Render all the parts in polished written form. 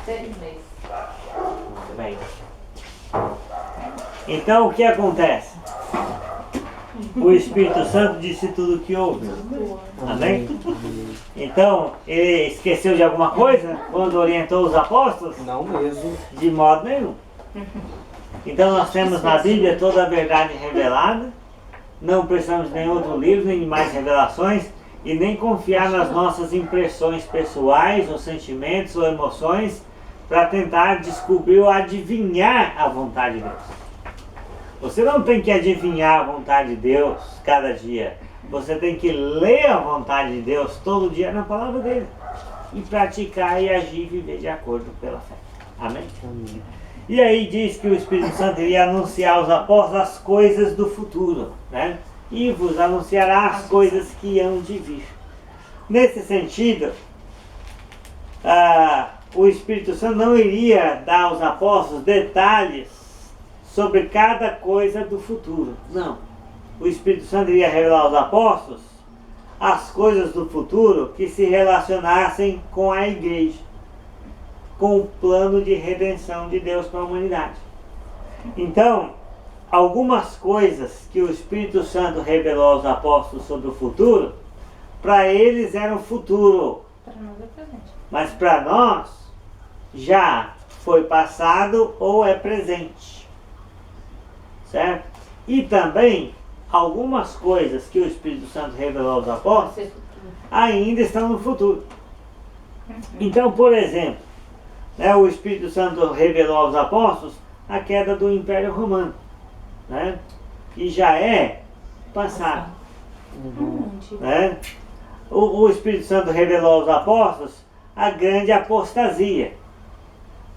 6 meses. Muito bem. Então o que acontece? O Espírito Santo disse tudo o que ouviu. Amém? Então, ele esqueceu de alguma coisa quando orientou os apóstolos? Não mesmo. De modo nenhum. Então nós temos na Bíblia toda a verdade revelada. Não precisamos de nenhum outro livro, nem de mais revelações. E nem confiar nas nossas impressões pessoais, ou sentimentos, ou emoções, para tentar descobrir ou adivinhar a vontade de Deus. Você não tem que adivinhar a vontade de Deus cada dia. Você tem que ler a vontade de Deus todo dia na palavra dele. E praticar e agir e viver de acordo pela fé. Amém? Amém. E aí diz que o Espírito Santo iria anunciar aos apóstolos as coisas do futuro, né? E vos anunciará as coisas que hão de vir. Nesse sentido, o Espírito Santo não iria dar aos apóstolos detalhes sobre cada coisa do futuro. Não. O Espírito Santo iria revelar aos apóstolos as coisas do futuro que se relacionassem com a igreja, com o plano de redenção de Deus para a humanidade. Então, algumas coisas que o Espírito Santo revelou aos apóstolos sobre o futuro, para eles era o futuro. Para nós é presente. Mas para nós, já foi passado ou é presente. Certo? E também, algumas coisas que o Espírito Santo revelou aos apóstolos, ainda estão no futuro. Então, por exemplo, né, o Espírito Santo revelou aos apóstolos a queda do Império Romano, né, que já é passado. Né? O Espírito Santo revelou aos apóstolos a grande apostasia,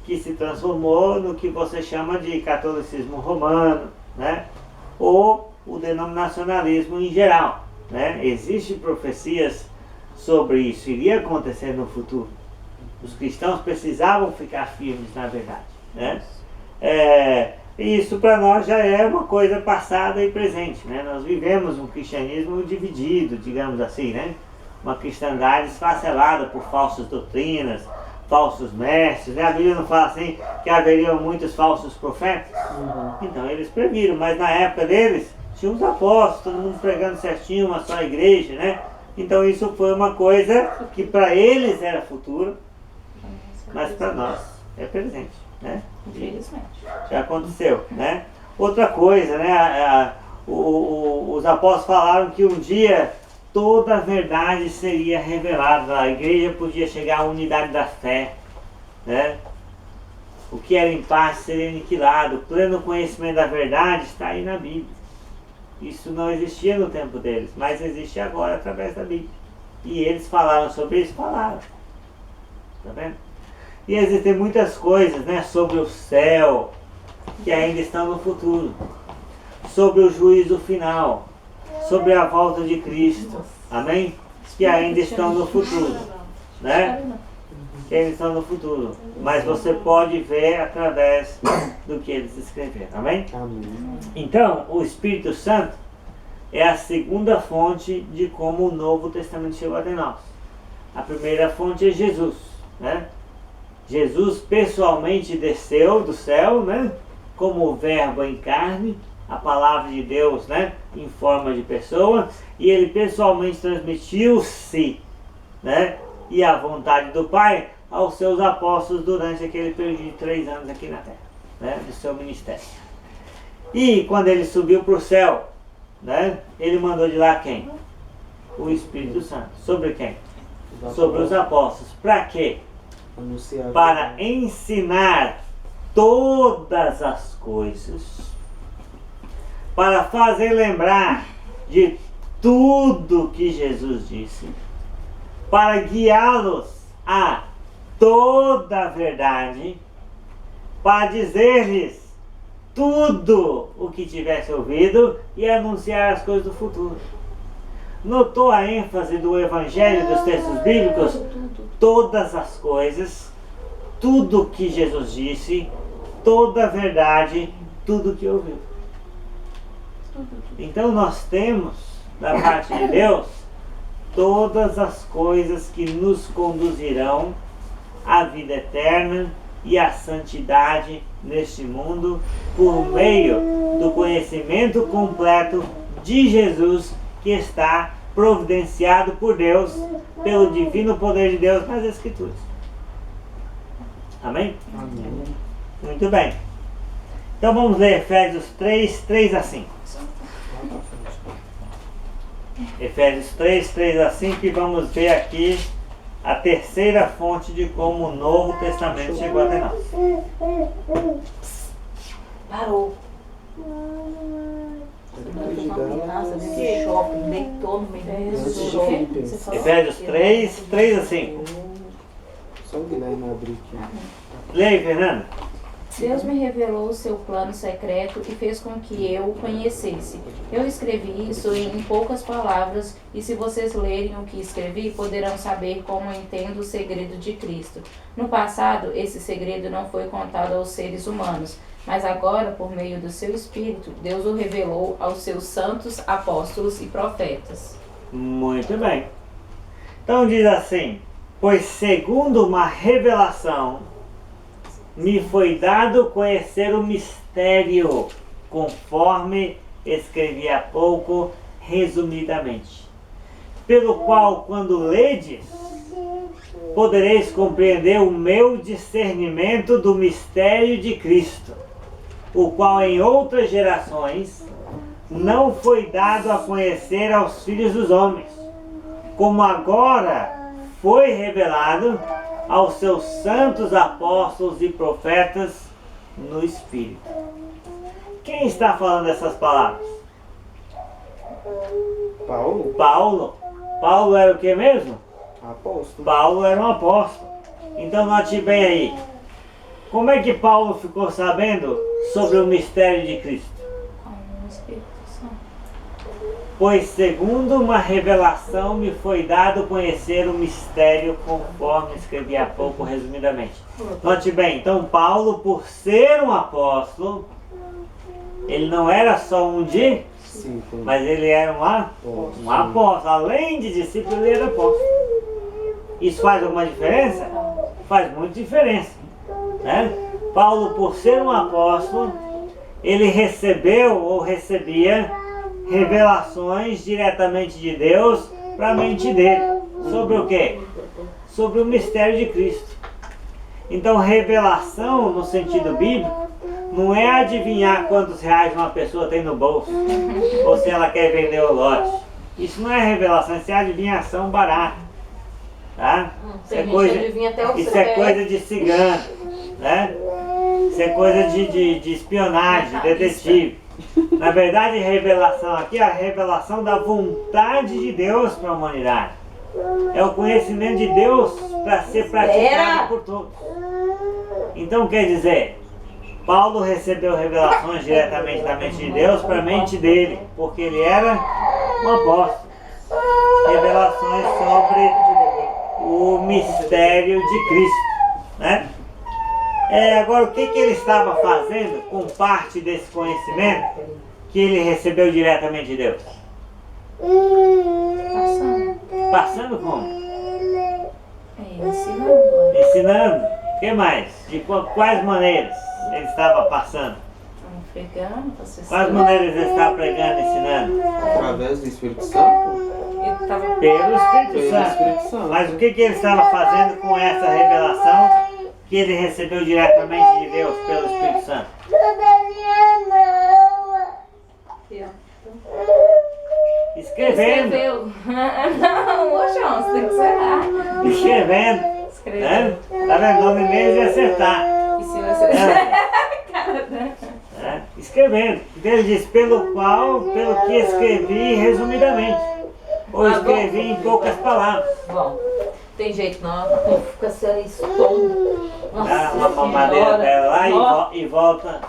que se transformou no que você chama de catolicismo romano, né, ou o denominacionalismo em geral. Né? Existem profecias sobre isso, iria acontecer no futuro. Os cristãos precisavam ficar firmes na verdade. Né? E isso para nós já é uma coisa passada e presente. Né? Nós vivemos um cristianismo dividido, digamos assim, né? Uma cristandade esfacelada por falsas doutrinas, falsos mestres. Né? A Bíblia não fala assim que haveriam muitos falsos profetas? Então eles previram, mas na época deles tinha os apóstolos, todo mundo pregando certinho, uma só igreja, né? Então isso foi uma coisa que para eles era futuro, mas para nós é presente, né? Infelizmente. Já aconteceu, né? Outra coisa, né? Os apóstolos falaram que um dia toda a verdade seria revelada, a igreja podia chegar à unidade da fé, né? O que era em paz seria aniquilado, o pleno conhecimento da verdade está aí na Bíblia. Isso não existia no tempo deles, mas existe agora através da Bíblia. E eles falaram sobre isso, falaram. Tá vendo? E existem muitas coisas, né, sobre o céu, que ainda estão no futuro. Sobre o juízo final. Sobre a volta de Cristo. Amém? Que ainda estão no futuro. Né? Que ainda estão no futuro. Mas você pode ver através do que eles escreveram. Amém? Amém. Então, o Espírito Santo é a segunda fonte de como o Novo Testamento chegou até nós. A primeira fonte é Jesus, né? Jesus pessoalmente desceu do céu, né? Como o verbo em carne, a palavra de Deus, né? Em forma de pessoa, e ele pessoalmente transmitiu-se, né? E a vontade do Pai aos seus apóstolos durante aquele período de 3 anos aqui na terra, né? Do seu ministério. E quando ele subiu para o céu, né? Ele mandou de lá quem? O Espírito Santo. Sobre quem? Sobre os apóstolos. Para quê? Anunciar Para ensinar todas as coisas, para fazer lembrar de tudo que Jesus disse, para guiá-los a toda a verdade, para dizer-lhes tudo o que tivesse ouvido e anunciar as coisas do futuro. Notou a ênfase do Evangelho, dos textos bíblicos? Todas as coisas, tudo que Jesus disse, toda a verdade, tudo que ouviu. Então nós temos, da parte de Deus, todas as coisas que nos conduzirão a vida eterna e a santidade neste mundo por meio do conhecimento completo de Jesus, que está providenciado por Deus, pelo divino poder de Deus nas Escrituras. Amém? Amém. Muito bem. Então vamos ler Efésios 3, 3 a 5. Efésios 3, 3 a 5, e vamos ver aqui a terceira fonte de como o Novo Testamento chegou até nós. Parou. Nossa, desse shopping, deitou no meio do shopping. Efésios 3, 3 a 5. Só o Guilherme abrir aqui. Leia, Fernanda. Deus me revelou o seu plano secreto e fez com que eu o conhecesse. Eu escrevi isso em poucas palavras, e se vocês lerem o que escrevi, poderão saber como entendo o segredo de Cristo. No passado, esse segredo não foi contado aos seres humanos, mas agora, por meio do seu Espírito, Deus o revelou aos seus santos apóstolos e profetas. Muito bem. Então diz assim: pois segundo uma revelação me foi dado conhecer o mistério, conforme escrevi há pouco, resumidamente, pelo qual, quando ledes, podereis compreender o meu discernimento do mistério de Cristo, o qual em outras gerações não foi dado a conhecer aos filhos dos homens, como agora foi revelado aos seus santos apóstolos e profetas no Espírito. Quem está falando essas palavras? Paulo? Paulo. Paulo era o que mesmo? Apóstolo. Paulo era um apóstolo. Então note bem aí. Como é que Paulo ficou sabendo sobre o mistério de Cristo? Com o Espírito Santo. Pois segundo uma revelação me foi dado conhecer o mistério, conforme escrevi há pouco resumidamente. Note bem, então Paulo, por ser um apóstolo, ele não era só um Discípulo. mas ele era um apóstolo. Além de discípulo, ele era apóstolo. Isso faz alguma diferença? Faz muita diferença, né? Paulo, por ser um apóstolo, ele recebeu ou recebia revelações diretamente de Deus para a mente dele. Sobre o quê? Sobre o mistério de Cristo. Então, revelação, no sentido bíblico, não é adivinhar quantos reais uma pessoa tem no bolso, ou se ela quer vender o lote. Isso não é revelação, isso é adivinhação barata. Tá? Isso é coisa de cigano, né? Isso é coisa de espionagem, de detetive. Na verdade, revelação aqui é a revelação da vontade de Deus para a humanidade. É o conhecimento de Deus para ser praticado por todos. Então quer dizer, Paulo recebeu revelações diretamente da mente de Deus para a mente dele, porque ele era um apóstolo. Revelações sobre o mistério de Cristo, né? Agora, o que ele estava fazendo com parte desse conhecimento que ele recebeu diretamente de Deus? Passando como? Ensinando. Ensinando. O que mais? De quais maneiras ele estava passando? Pregando, Quais maneiras ele estava pregando e ensinando? Através do Espírito Santo? Pelo Espírito Santo. Mas o que ele estava fazendo com essa revelação que ele recebeu diretamente de Deus pelo Espírito Santo? Escrevendo. Escreveu. Não, Oxão, você tem que zerar. Escrevendo. Né? Tá vendo? Nome mesmo de acertar. E se você... Escrevendo. Então ele diz, pelo que escrevi resumidamente. Ou escrevi em poucas palavras. Bom, tem jeito não, fica sem estômago. Dá uma mamadeira dela lá e volta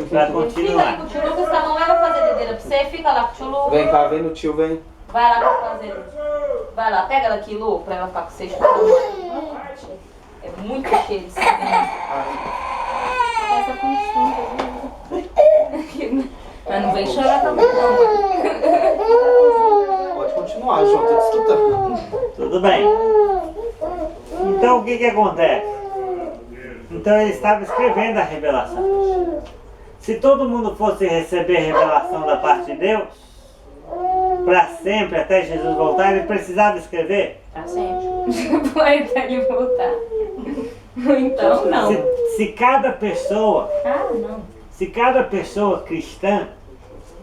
pra continuar. Fica aí com o tio Lucas, que a mamãe vai fazer dedeira pra você. Fica lá com o tio Lucas. Vem cá, vem no tio, vem. Vai lá pra fazer. Vai lá, pega ela aqui, Lu, pra ela ficar com você. É muito cheio de sangue. Essa consulta. Mas não vem chorar também não. Pode continuar, João, tô te escutando. Tudo bem. Então o que acontece? Então ele estava escrevendo a revelação. Se todo mundo fosse receber revelação da parte de Deus, para sempre, até Jesus voltar, ele precisava escrever? Pra sempre. Vai até ele voltar. Então, não. Se cada pessoa, Não. se cada pessoa cristã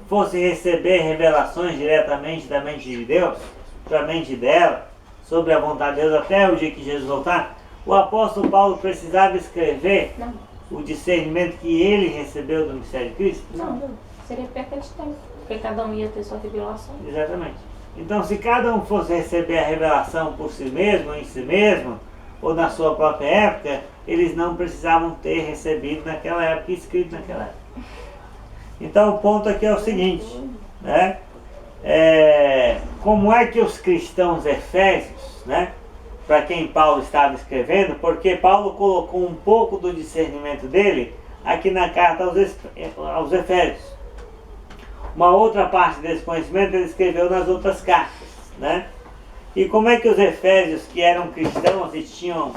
fosse receber revelações diretamente da mente de Deus, para a mente dela, sobre a vontade de Deus até o dia que Jesus voltar, o apóstolo Paulo precisava escrever Não. o discernimento que ele recebeu do mistério de Cristo? Não. Seria perca de tempo. Porque cada um ia ter sua revelação. Exatamente. Então, se cada um fosse receber a revelação por si mesmo, em si mesmo, ou na sua própria época, eles não precisavam ter recebido naquela época, escrito naquela época. Então, o ponto aqui é o seguinte, né? Como é que os cristãos efésios, né, para quem Paulo estava escrevendo, porque Paulo colocou um pouco do discernimento dele aqui na carta aos Efésios. Uma outra parte desse conhecimento ele escreveu nas outras cartas, né? E como é que os efésios, que eram cristãos e tinham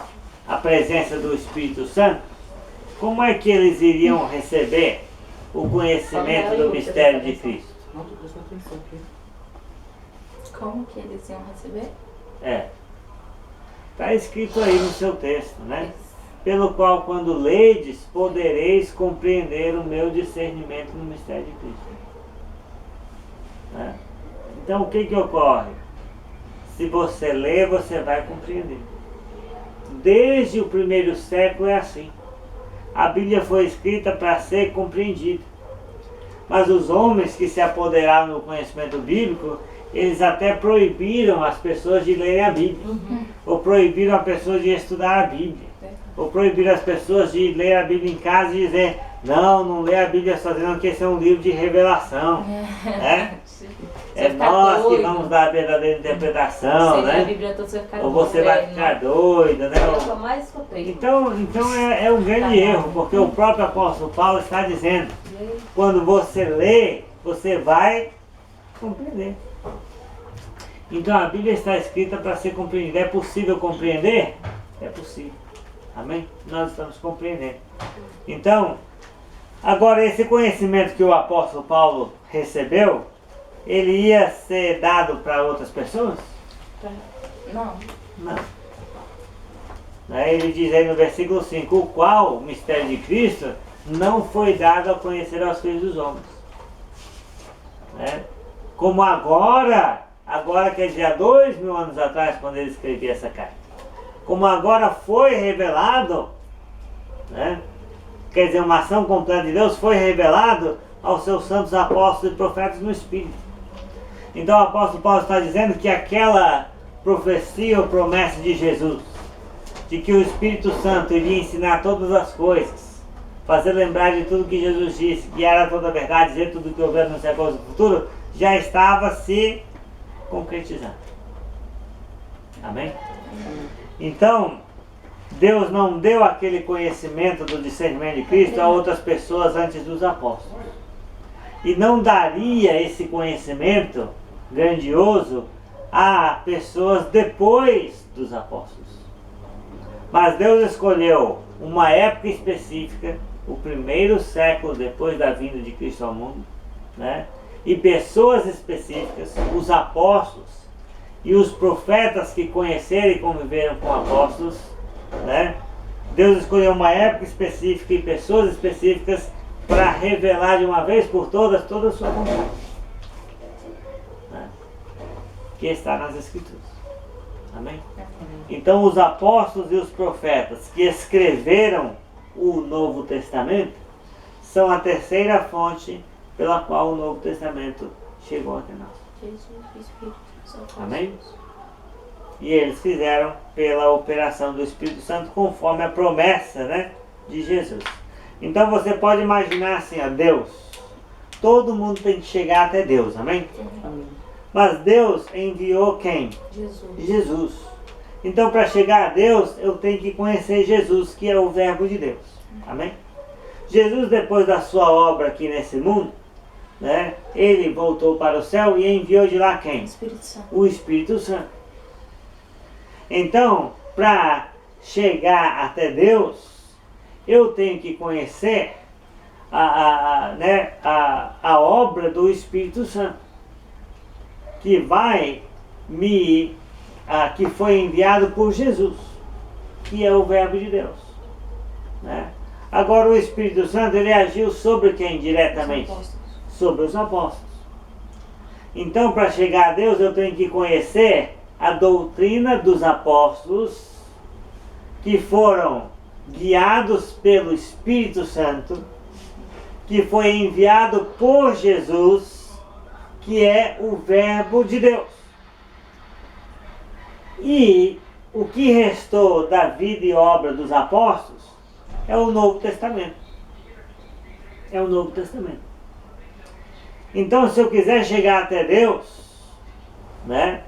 a presença do Espírito Santo, como é que eles iriam receber o conhecimento do mistério de Cristo? Não, tô prestando atenção aqui. Como que eles iam receber? Está escrito aí no seu texto, né? Pelo qual, quando ledes, podereis compreender o meu discernimento no mistério de Cristo. Né? Então, o que que ocorre? Se você lê, você vai compreender. Desde o primeiro século é assim. A Bíblia foi escrita para ser compreendida. Mas os homens que se apoderaram do conhecimento bíblico, eles até proibiram as pessoas de lerem a Bíblia. Ou proibiram as pessoas de estudar a Bíblia. Ou proibiram as pessoas de ler a Bíblia em casa e dizer: não lê a Bíblia sozinho, porque esse é um livro de revelação. É nós que vamos dar a verdadeira interpretação, né? A Bíblia toda, você ficar Ou você vai ficar doida, né? É o que eu mais escutei. Então é um grande erro, porque o próprio apóstolo Paulo está dizendo: quando você lê, você vai compreender. Então a Bíblia está escrita para ser compreendida. É possível compreender? É possível. Amém? Nós estamos compreendendo. Então, agora esse conhecimento que o apóstolo Paulo recebeu, ele ia ser dado para outras pessoas? Não. Não. Aí ele diz aí no versículo 5, o qual, o mistério de Cristo, não foi dado a conhecer aos filhos dos homens. Né? Como agora quer dizer, há 2000 anos atrás, quando ele escrevia essa carta. Como agora foi revelado, né? Quer dizer, uma ação completa de Deus foi revelado aos seus santos apóstolos e profetas no Espírito. Então o apóstolo Paulo está dizendo que aquela profecia ou promessa de Jesus, de que o Espírito Santo iria ensinar todas as coisas, fazer lembrar de tudo que Jesus disse, que era toda a verdade, dizer tudo o que houver no século do futuro, já estava se concretizando. Amém? Então, Deus não deu aquele conhecimento do discernimento de Cristo a outras pessoas antes dos apóstolos. E não daria esse conhecimento grandioso a pessoas depois dos apóstolos. Mas Deus escolheu uma época específica, o primeiro século depois da vinda de Cristo ao mundo, né? E pessoas específicas, os apóstolos e os profetas que conheceram e conviveram com apóstolos, né? Deus escolheu uma época específica e pessoas específicas para revelar de uma vez por todas toda a sua vontade, né? Que está nas Escrituras. Amém? Então os apóstolos e os profetas que escreveram o Novo Testamento são a terceira fonte pela qual o Novo Testamento chegou até nós. Jesus, Espírito, Amém? E eles fizeram pela operação do Espírito Santo conforme a promessa, né, de Jesus. Então você pode imaginar assim, ó, Deus. Todo mundo tem que chegar até Deus, amém? Amém. Mas Deus enviou quem? Jesus. Jesus. Então para chegar a Deus eu tenho que conhecer Jesus, que é o verbo de Deus. Amém? Jesus, depois da sua obra aqui nesse mundo, né, ele voltou para o céu e enviou de lá quem? Espírito Santo. O Espírito Santo. Então, para chegar até Deus, eu tenho que conhecer a obra do Espírito Santo, que que foi enviado por Jesus, que é o Verbo de Deus, né? Agora o Espírito Santo, ele agiu sobre quem diretamente? Sobre os apóstolos. Então, para chegar a Deus, eu tenho que conhecer a doutrina dos apóstolos, que foram guiados pelo Espírito Santo, que foi enviado por Jesus, que é o Verbo de Deus. E o que restou da vida e obra dos apóstolos é o Novo Testamento. É o Novo Testamento. Então, se eu quiser chegar até Deus, né,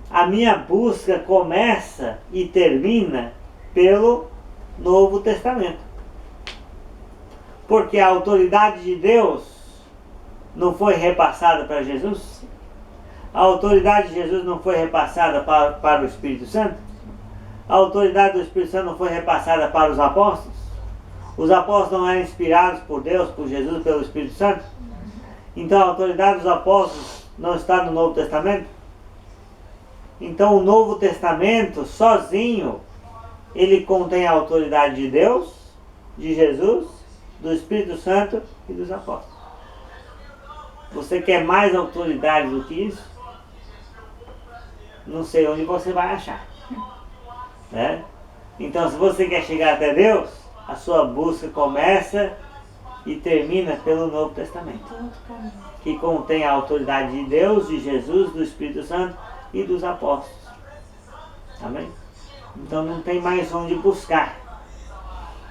a minha busca começa e termina pelo Novo Testamento. Porque a autoridade de Deus não foi repassada para Jesus? A autoridade de Jesus não foi repassada para o Espírito Santo? A autoridade do Espírito Santo não foi repassada para os apóstolos? Os apóstolos não eram inspirados por Deus, por Jesus, pelo Espírito Santo? Então a autoridade dos apóstolos não está no Novo Testamento? Então o Novo Testamento, sozinho, ele contém a autoridade de Deus, de Jesus, do Espírito Santo e dos apóstolos. Você quer mais autoridade do que isso? Não sei onde você vai achar, né? Então, se você quer chegar até Deus, a sua busca começa e termina pelo Novo Testamento, que contém a autoridade de Deus, de Jesus, do Espírito Santo e dos apóstolos. Amém? Então não tem mais onde buscar.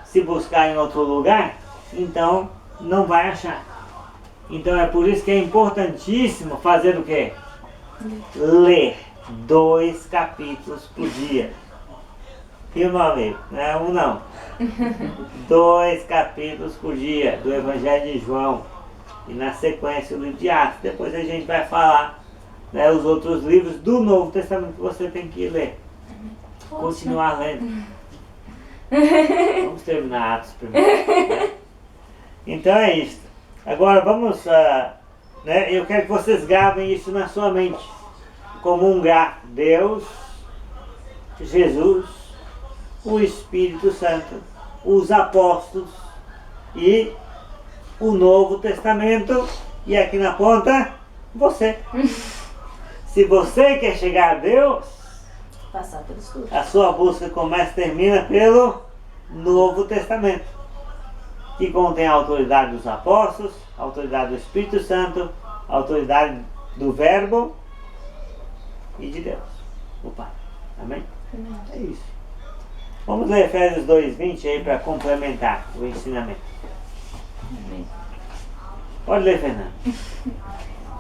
Se buscar em outro lugar, então não vai achar. Então é por isso que é importantíssimo fazer o quê? Ler 2 capítulos por dia. E o meu amigo? Não é um não. 2 capítulos por dia do Evangelho de João. E na sequência o livro de Atos. Depois a gente vai falar, né, os outros livros do Novo Testamento que você tem que ler. Continuar lendo. Vamos terminar Atos primeiro, né? Então é isso. Agora vamos, né, eu quero que vocês gravem isso na sua mente. Como um grafo. Deus, Jesus, o Espírito Santo, os apóstolos e o Novo Testamento. E aqui na ponta, você. Se você quer chegar a Deus, Passar pelo estudo. a sua busca começa e termina pelo Novo Testamento, que contém a autoridade dos apóstolos, a autoridade do Espírito Santo, a autoridade do Verbo e de Deus, o Pai. Amém? É isso. Vamos ler Efésios 2:20 aí para complementar o ensinamento. Pode ler, Fernando.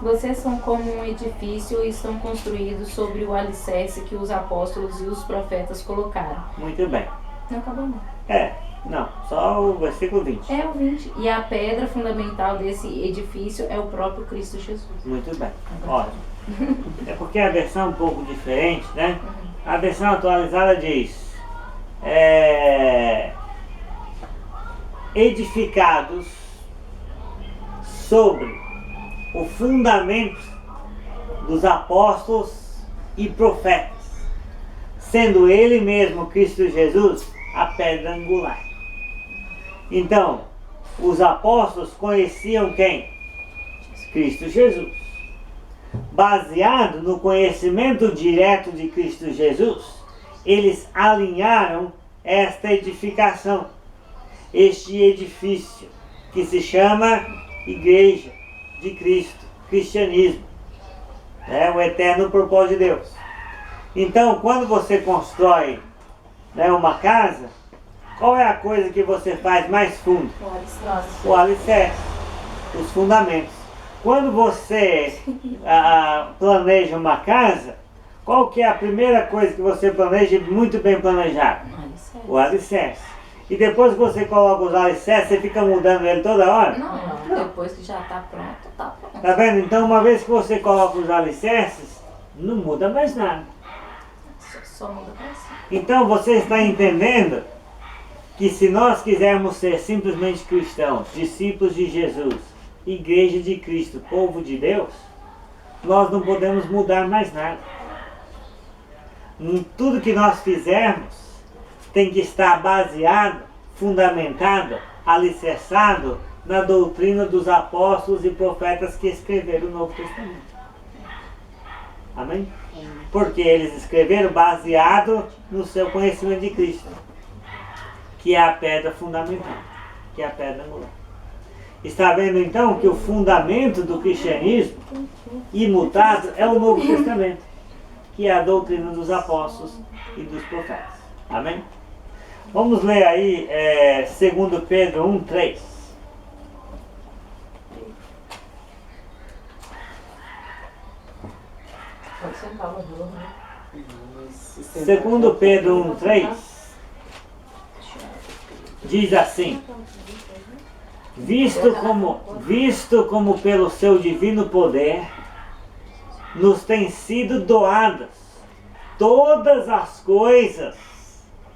Vocês são como um edifício e estão construídos sobre o alicerce que os apóstolos e os profetas colocaram. Muito bem. Não acabou não. Não, só o versículo 20. É o 20. E a pedra fundamental desse edifício é o próprio Cristo Jesus. Muito bem. Ótimo. É porque a versão é um pouco diferente, né? A versão atualizada diz: edificados sobre o fundamento dos apóstolos e profetas, sendo ele mesmo, Cristo Jesus, a pedra angular. Então, os apóstolos conheciam quem? Cristo Jesus. Baseado no conhecimento direto de Cristo Jesus, eles alinharam esta edificação, este edifício, que se chama Igreja de Cristo, cristianismo, o eterno propósito de Deus. Então, quando você constrói, uma casa, qual é a coisa que você faz mais fundo? O alicerce, os fundamentos. Quando você planeja uma casa, qual que é a primeira coisa que você planeja muito bem planejado? O alicerce. E depois que você coloca os alicerces, você fica mudando ele toda hora? Não. Depois que já está pronto, está pronto. Tá vendo? Então, uma vez que você coloca os alicerces, não muda mais nada. Só muda para cima. Então, você está entendendo que se nós quisermos ser simplesmente cristãos, discípulos de Jesus, igreja de Cristo, povo de Deus, nós não podemos mudar mais nada. Tudo que nós fizermos tem que estar baseado, fundamentado, alicerçado na doutrina dos apóstolos e profetas que escreveram o Novo Testamento. Amém? Porque eles escreveram baseado no seu conhecimento de Cristo, que é a pedra fundamental, que é a pedra angular. Está vendo então que o fundamento do cristianismo imutável é o Novo Testamento, que é a doutrina dos apóstolos e dos profetas. Amém? Vamos ler aí 2 Pedro 1:3. Pode sentar no rolo, né? 2 Pedro 1:3 diz assim: visto como pelo seu divino poder nos têm sido doadas todas as coisas.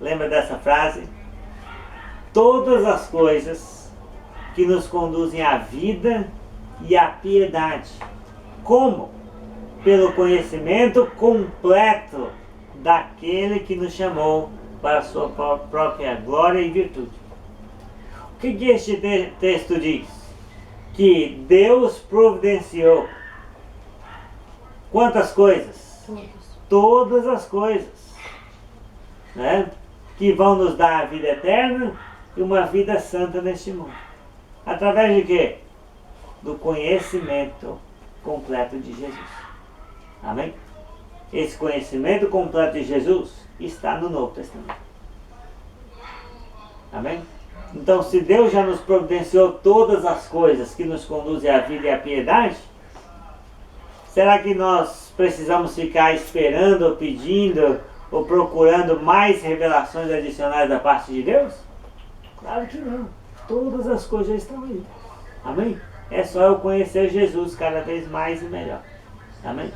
Lembra dessa frase? Todas as coisas que nos conduzem à vida e à piedade. Como? Pelo conhecimento completo daquele que nos chamou para a sua própria glória e virtude. O que este texto diz? Que Deus providenciou quantas coisas? Todas as coisas, né? Que vão nos dar a vida eterna e uma vida santa neste mundo. Através de quê? Do conhecimento completo de Jesus. Amém? Esse conhecimento completo de Jesus está no Novo Testamento. Amém? Então, se Deus já nos providenciou todas as coisas que nos conduzem à vida e à piedade, será que nós precisamos ficar esperando ou pedindo ou procurando mais revelações adicionais da parte de Deus? Claro que não. Todas as coisas já estão aí. Amém? É só eu conhecer Jesus cada vez mais e melhor. Amém?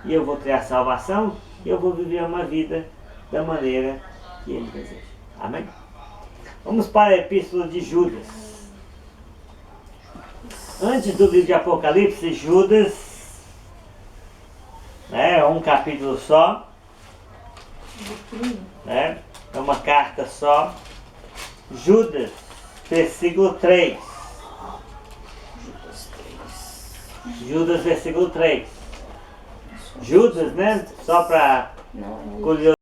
E eu vou ter a salvação e eu vou viver uma vida da maneira que Ele deseja. Amém? Vamos para a epístola de Judas. Antes do livro de Apocalipse, Judas, é um capítulo só, né? É uma carta só. Judas, versículo 3. Judas, versículo 3. Judas, né? Só para curiosidade.